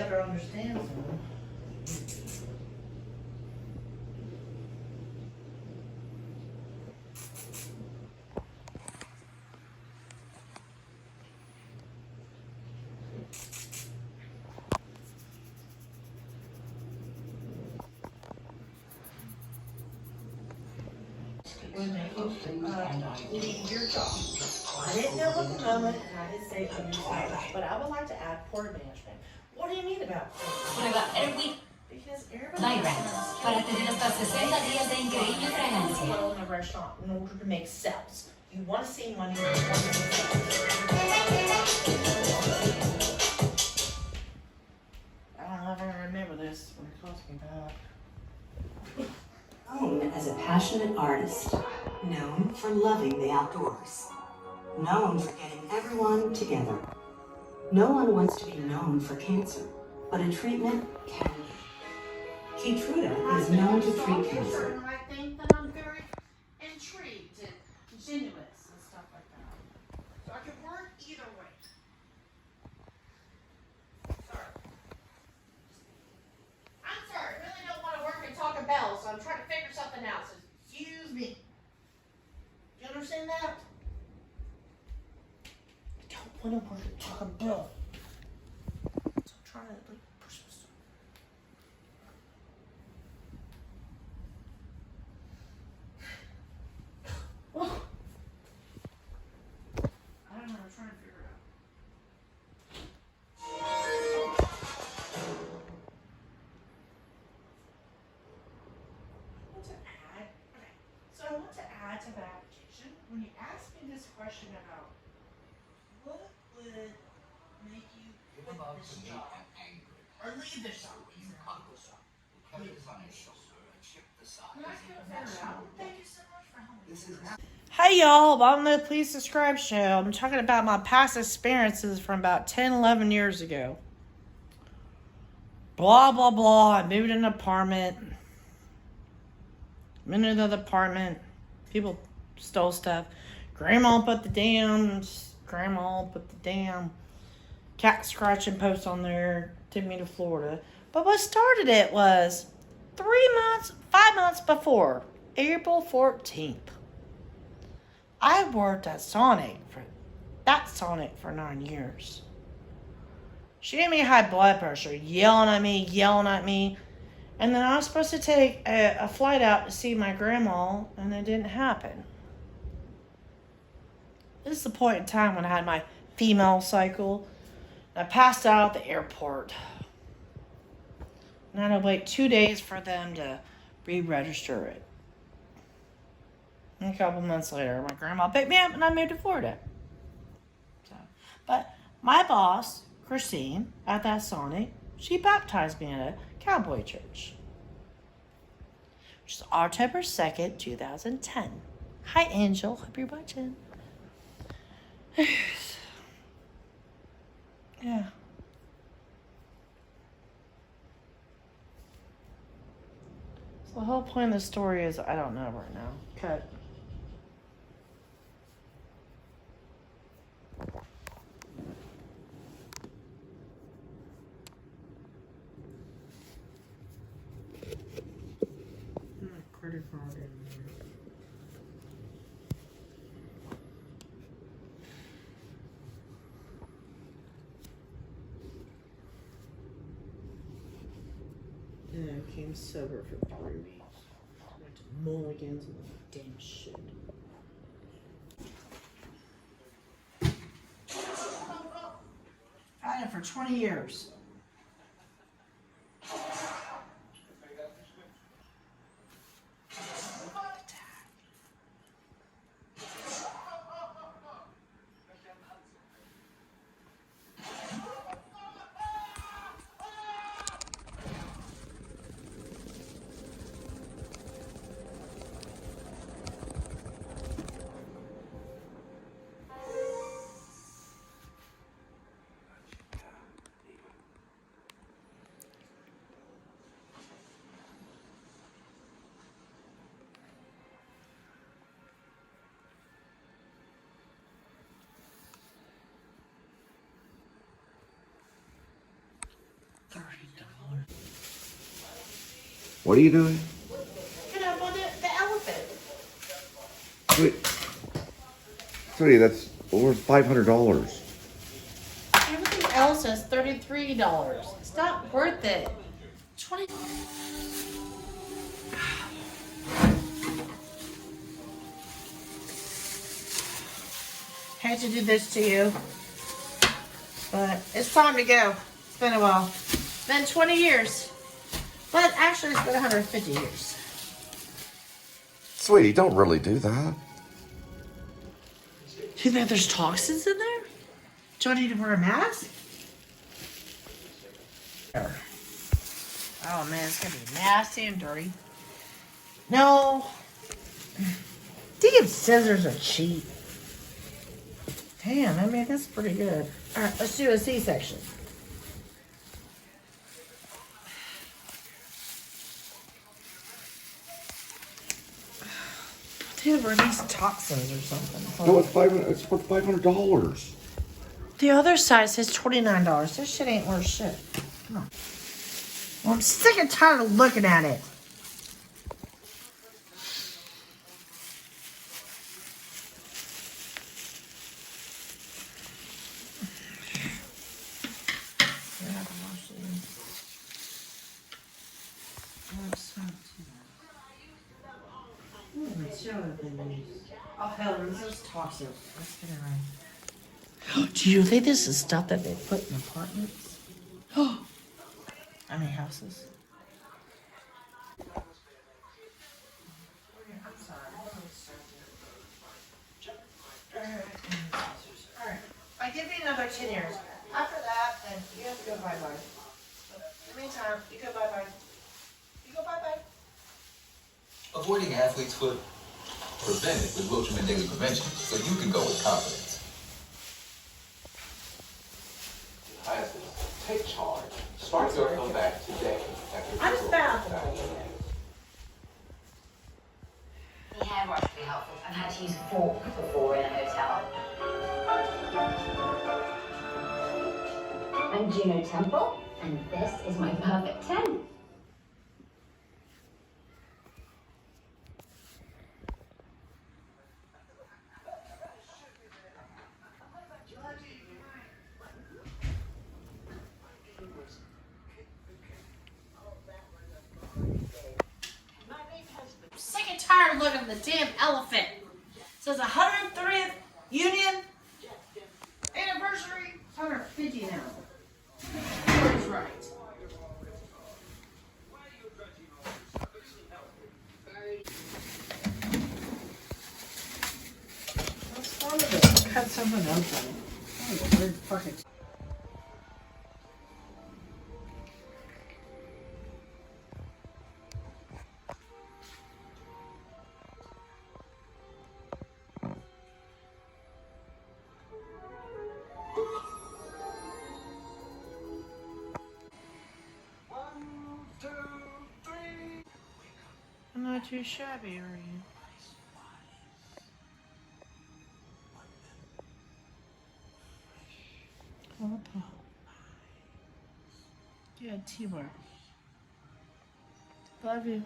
better understands them. Leave your job. I didn't know at the moment, and I did say understand, but I would like to add port management. What do you mean about Prueba Airwick Because everybody Vibrant para tener hasta 60 días de increíble fragancia. well in a restaurant in order to make sales. You want to see money. I don't know if I remember this when it calls me back. Known as a passionate artist, known for loving the outdoors, known for getting everyone together. No one wants to be known for cancer, but a treatment can be. Keytruda is known to treat cancer. I think that I'm very intrigued and genuous and stuff like that. So I can work either way. Sorry. I'm sorry, I really don't want to work in Taco Bell, so I'm trying to figure something out. So excuse me. You understand that? I don't want to work at Taco Bell. So I'm trying to like push this. I don't know, I'm trying to figure it out. I want to add, okay, so I want to add to the application, when you ask me this question about what would make you quit this job or leave this job, when I couldn't figure it out, thank you so much for helping me. Hey y'all, welcome to the Please Subscribe show. I'm talking about my past experiences from about 10, 11 years ago. Blah, blah, blah. I moved in an apartment. I'm in another apartment. People stole stuff. Grandma put the damn cat scratching post on there. Took me to Florida. But what started it was 5 months before, April 14th. I worked at Sonic for 9 years. She gave me high blood pressure, yelling at me. And then I was supposed to take a flight out to see my grandma, and it didn't happen. This is the point in time when I had my female cycle. I passed out at the airport. And I had to wait 2 days for them to re-register it. And a couple months later, my grandma picked me up and I moved to Florida. But my boss, Christine, at that Sonic, she baptized me at a cowboy church. Which is October 2nd, 2010. Hi, Angel. Hope you're watching. Yeah. So the whole point of the story is I don't know right now. Cut. Credit card in there. Yeah, I came sober for 3 weeks. Went to mulligans and damn shit. I had it for 20 years. What are you doing? Get up on the elephant. Sweet. Sweetie, that's over $500. Everything else is $33. It's not worth it. 20. Had to do this to you, but it's time to go. It's been a while. It's been 20 years, but actually it's been 150 years. Sweetie, don't really do that. Do you think there's toxins in there? Do I need to wear a mask? Oh man, it's gonna be nasty and dirty. No. Damn, scissors are cheap. Damn, I mean, that's pretty good. All right, let's do a C-section. Dude, were these toxins or something? No, it's It's worth $500. The other side says $29. This shit ain't worth shit. Come on. Well, I'm sick and tired of looking at it. Oh, hell, this is toxic. Let's get it right. Do you think this is stuff that they put in apartments? I mean, houses. Alright, I give you another 10 years. After that, then you have to go bye-bye. In the meantime, you go bye-bye. You go bye-bye. Avoiding athletes would prevent it with Wiltshire Daily Prevention, so you can go with confidence. Take charge. Start your comeback today. I'm just bad. The hair brush would be helpful. I've had to use a fork before in a hotel. I'm Juno Temple, and this is my perfect 10. Sick and tired of looking at the damn elephant. It says 130th Union anniversary. It's 150 now. That's right. What's fun with it? Cut something open. Oh, weird fucking. I'm not too shabby, are you? What the? Yeah, teamwork. Love you.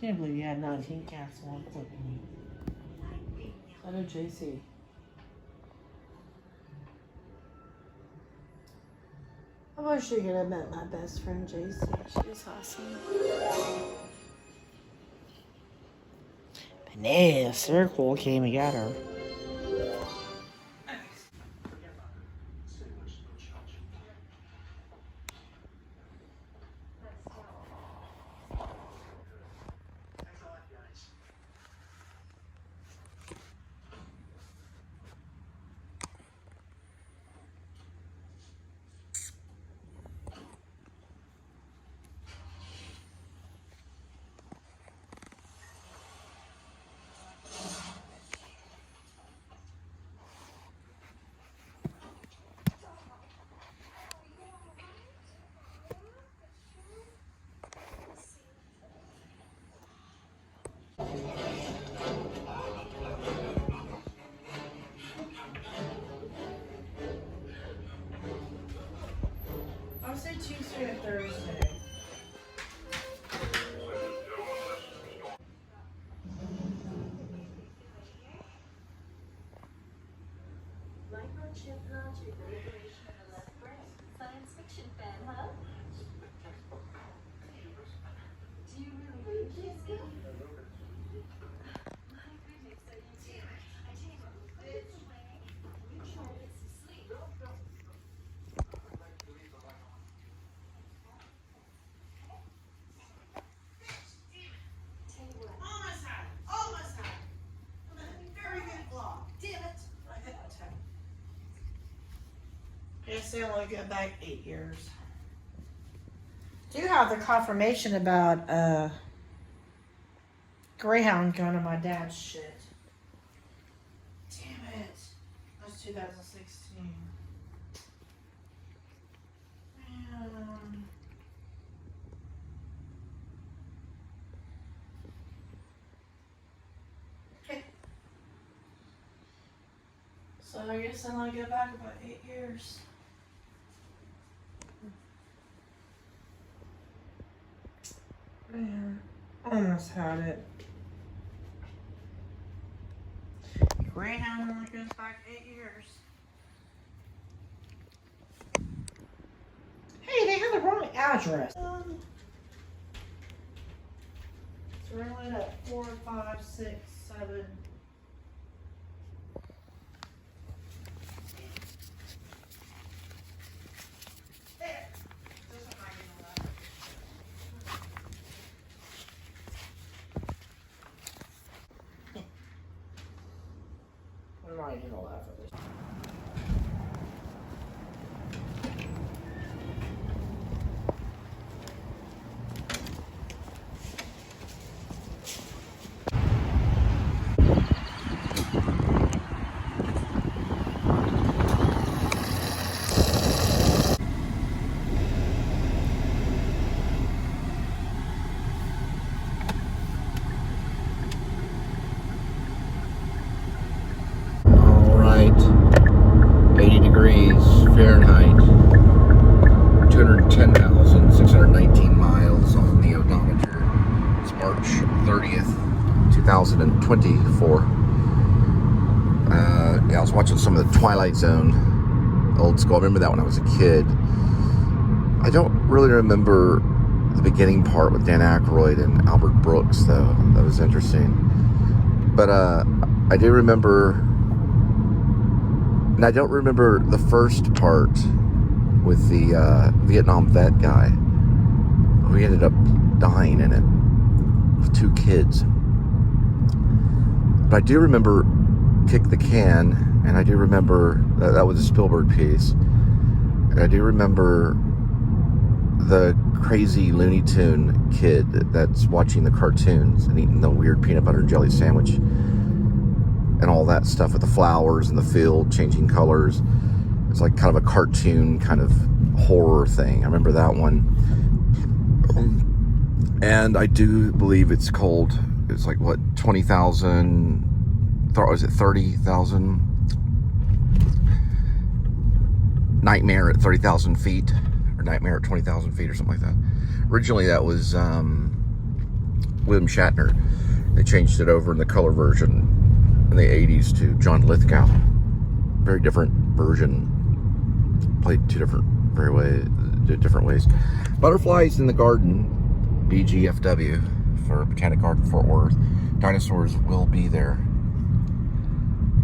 Can't believe you had 19 cats on flipping you. I know JC. I wish you could have met my best friend JC. She was awesome. But nah, Circle came and got her. say Tuesday or Thursday. Science fiction fan, huh? Do you really believe this? My goodness, so you do. I tell you what, put this away. You try to get some sleep. Tell you what. Almost had it. Almost had it. Very good vlog. Damn it. Yes, they only go back 8 years. Do have the confirmation about Greyhound going to my dad's shit. Damn it. That's 2016. Man. Okay. So I guess I only go back about 8 years. Man, almost had it. Greyhound only goes back 8 years. Hey, they have the wrong address. So we're only at 4, 5, 6, 7. There. This one might be the left. I'm not even gonna laugh at this. Alright, 80 degrees Fahrenheit, 210,619 miles on the odometer. It's March 30th, 2024. Yeah, I was watching some of the Twilight Zone, old school. I remember that when I was a kid. I don't really remember the beginning part with Dan Aykroyd and Albert Brooks, though. That was interesting. But I do remember, and I don't remember the first part with the Vietnam vet guy who ended up dying in it with 2 kids. But I do remember Kick the Can, and I do remember that was a Spielberg piece. And I do remember the crazy Looney Tune kid that's watching the cartoons and eating the weird peanut butter and jelly sandwich and all that stuff with the flowers and the field changing colors. It's like kind of a cartoon kind of horror thing. I remember that one. And I do believe it's called, it's like what, 20,000, was it 30,000? Nightmare at 30,000 feet, or Nightmare at 20,000 feet, or something like that. Originally that was William Shatner. They changed it over in the color version in the 80s to John Lithgow. Very different version. Played different ways. Butterflies in the Garden, BGFW, for Botanic Garden Fort Worth. Dinosaurs will be there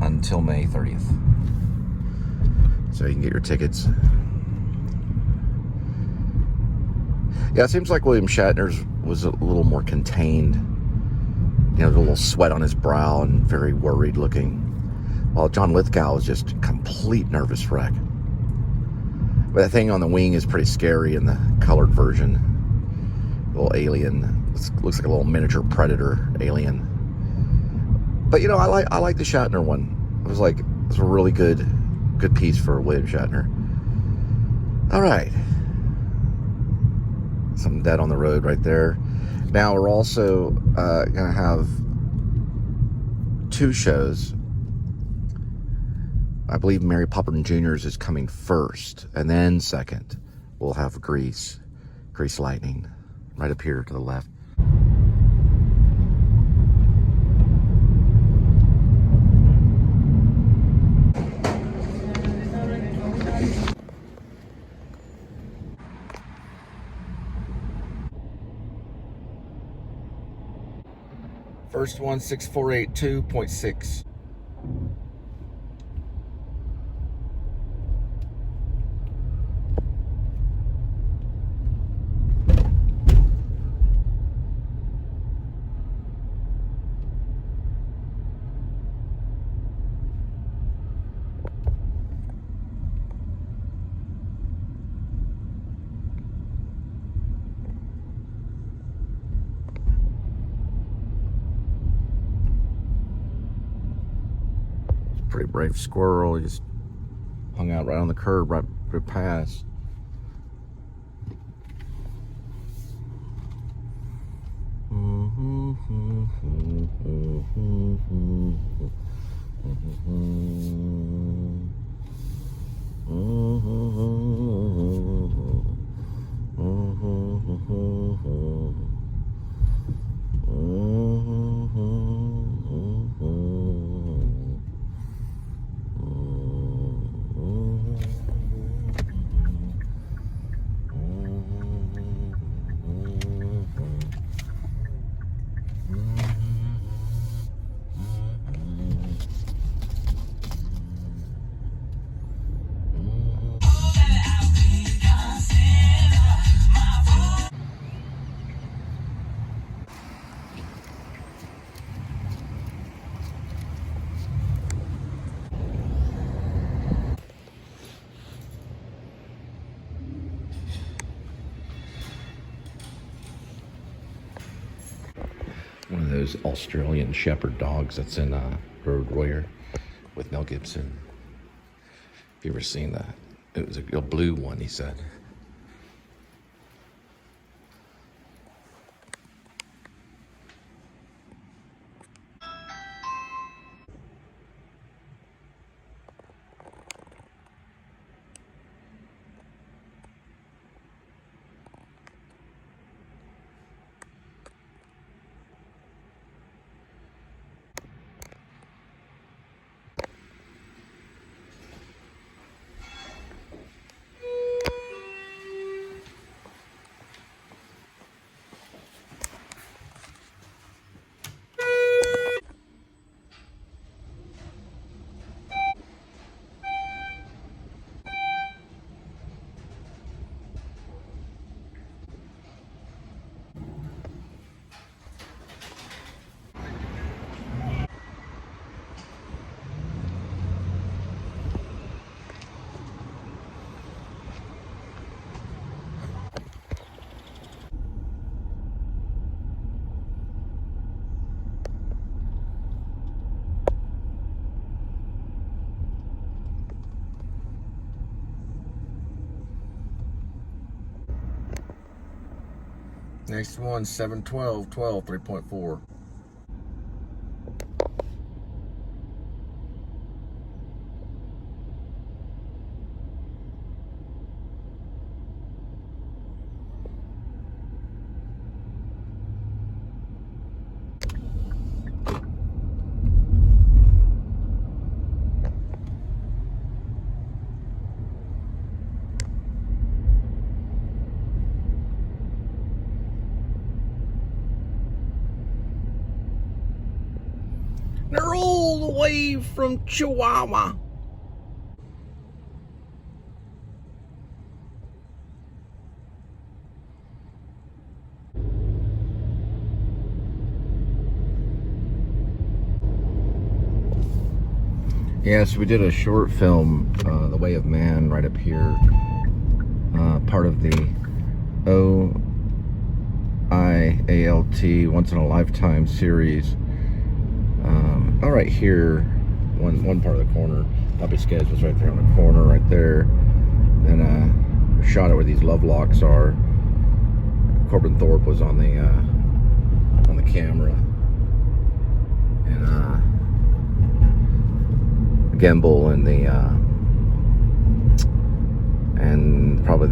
until May 30th. So you can get your tickets. Yeah, it seems like William Shatner's was a little more contained. You know, a little sweat on his brow and very worried looking. While John Lithgow was just a complete nervous wreck. But that thing on the wing is pretty scary in the colored version. Little alien. Looks like a little miniature predator alien. But you know, I like the Shatner one. It was a really good piece for William Shatner. All right. Something dead on the road right there. Now we're also going to have 2 shows. I believe Mary Poppins Jr.'s is coming first, and then second. we'll have grease lightning right up here to the left. First one, 6482.6. Pretty brave squirrel. He just hung out right on the curb, right past. One of those Australian Shepherd dogs that's in Road Warrior with Mel Gibson. Have you ever seen that? It was a blue one, he said. Next one, 712, 12, 3.4. They're all the way from Chihuahua. Yes, we did a short film, The Way of Man, right up here. Part of the OIALT Once in a Lifetime series. All right here, one part of the corner. P.s.s was right there on the corner, right there. Then shot it where these love locks are. Corbin Thorpe was on the camera, and Gimbal and and probably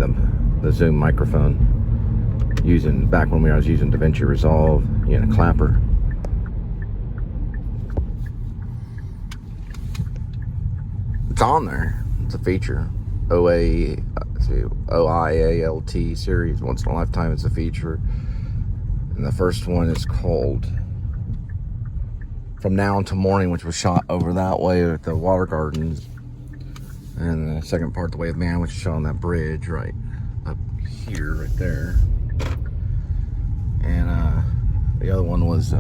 the the Zoom microphone using back when I was using DaVinci Resolve, you know, Clapper. It's on there. It's a feature. OIALT series, once in a lifetime. It's a feature, and the first one is called From Now Until Morning, which was shot over that way at the Water Gardens, and the second part, The Way of Man, which is shot on that bridge right up here, right there. And the other one was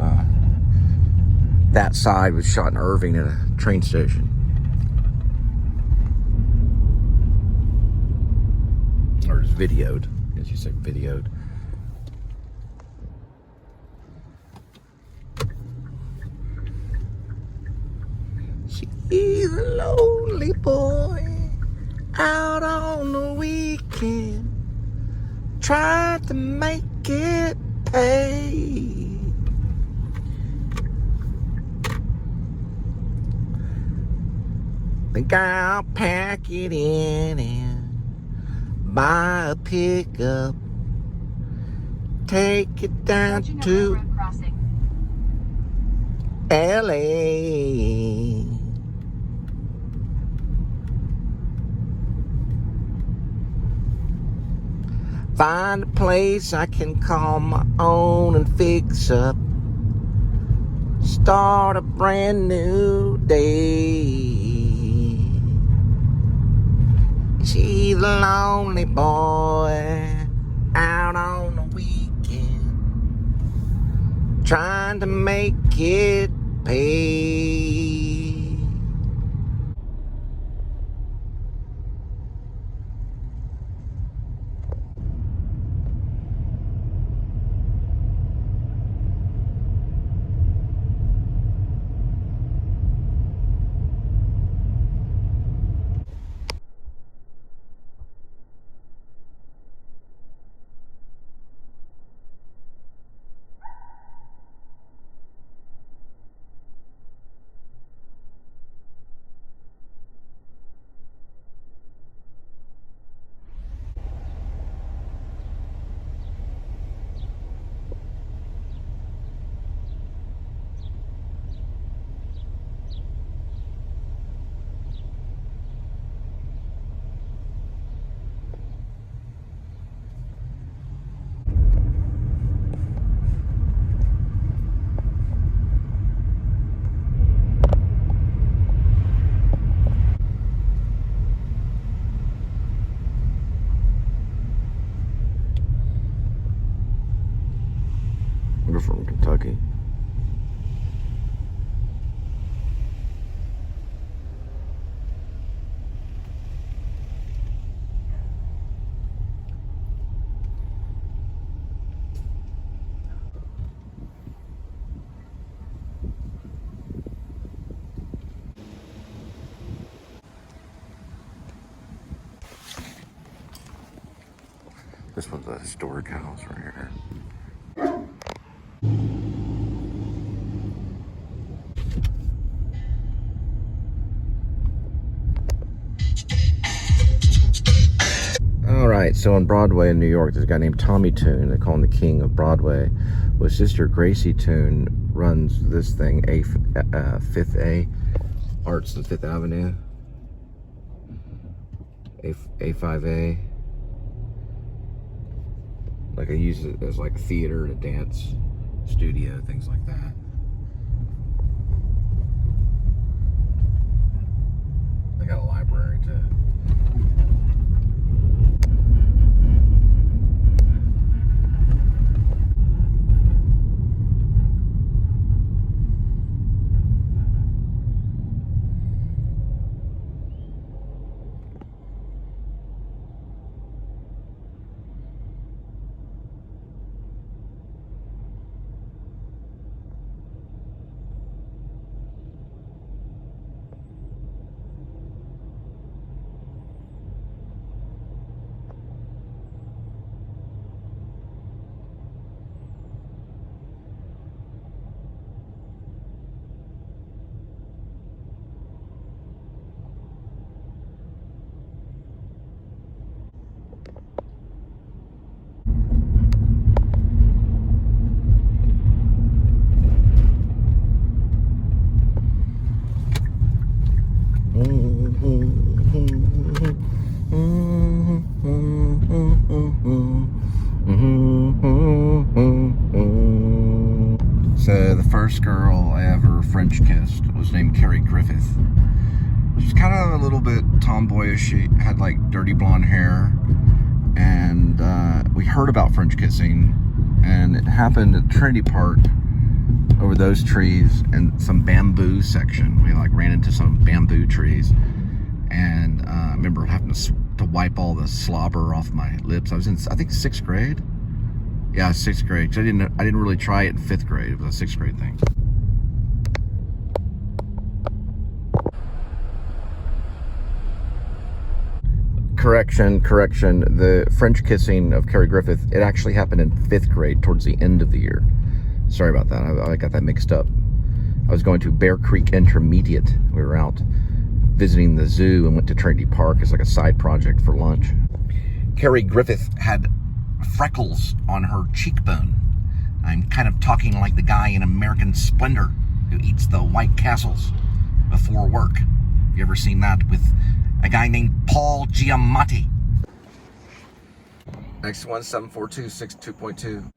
that side was shot in Irving at a train station. Or just videoed, as you say, videoed. She's a lonely boy out on the weekend, tried to make it pay. Think I'll pack it in and buy a pickup, take it down to LA. Find a place I can call my own and fix up, start a brand new day. She's a lonely boy out on the weekend, trying to make it pay. We're from Kentucky. This one's a historic house right here. All right, so on Broadway in New York, there's a guy named Tommy Tune. They call him the king of Broadway. Well, his sister Gracie Tune runs this thing, Fifth A, Arts and Fifth Avenue, A5A. Like I use it as like a theater and a dance studio, things like that. They got a library too. Griffith. She's kind of a little bit tomboyish. She had like dirty blonde hair, and we heard about French kissing, and it happened at Trinity Park over those trees and some bamboo section. We like ran into some bamboo trees, and I remember having to wipe all the slobber off my lips. I was in, I think, 6th grade. Yeah, 6th grade. 'Cause I didn't really try it in 5th grade. It was a 6th grade thing. Correction. The French kissing of Cary Griffith, it actually happened in 5th grade towards the end of the year. Sorry about that. I got that mixed up. I was going to Bear Creek Intermediate. We were out visiting the zoo and went to Trinity Park as like a side project for lunch. Cary Griffith had freckles on her cheekbone. I'm kind of talking like the guy in American Splendor who eats the White Castles before work. You ever seen that with a guy named Paul Giamatti? Next one, 74262.2.